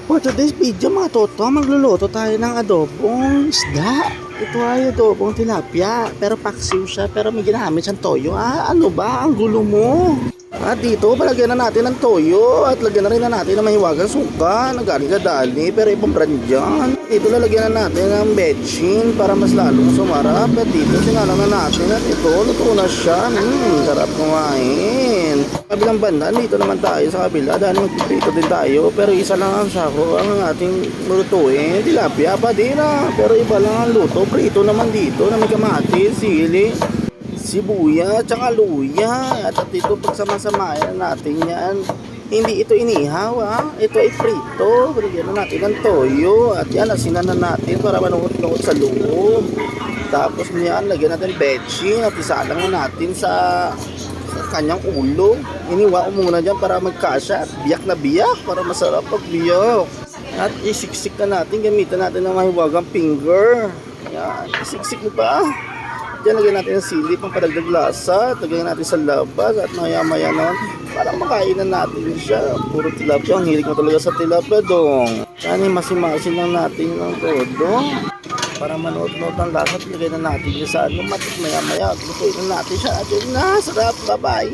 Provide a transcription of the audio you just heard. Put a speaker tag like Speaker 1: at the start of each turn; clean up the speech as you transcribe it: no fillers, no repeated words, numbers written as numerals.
Speaker 1: For today's video mga toto, magluluto tayo ng adobong isda. Ito ay adobong tilapia, pero paksiw siya, pero may ginamit siyang toyo. Ano ba? Ang gulo mo. Dito, palagyan na natin ng toyo at lagyan na rin na natin ng mahiwagang suka na galing sa Dali, pero ibang brand yan. Dito lalagyan na natin ng betchin para mas lalong sumarap. At dito sinalang na natin at ito, luto na siya. Sarap kumain. Kabilang banda, dito naman tayo sa kabila dahil magpiprito din tayo, pero isa lang ang sako ang ating lutuin. Tilapia pa din pero iba lang ang luto. Prito naman dito na may kamatis, sili, sibuyas, tsaka luya. At dito pagsama-samayan natin yan. Hindi ito inihaw ito ay prito. Lagyan na natin ng toyo at yan, asinan na natin para manuot-nuot sa loob. Tapos niyan, lagyan natin betchin at isalang na natin sa kanyang ulo. Iniwa ko muna dyan para magkasya at biyak na biyak para masarap pag biyak. At isiksik na natin, gamitan natin ng mahiwagang finger. Yan, isiksik mo pa. Diyan lagyan natin ng sili pang padagdag lasa. Lagyan natin sa labas at maya-maya naman para makain na natin siya. Puro tilapia, ang hilig mo talaga sa tilapia dong. Yan, masimasin lang natin ng todo para manood-nood ang lasa at lagyan na natin sa matik maya-maya. Lutuin na natin siya at yun na, sarap, bye-bye.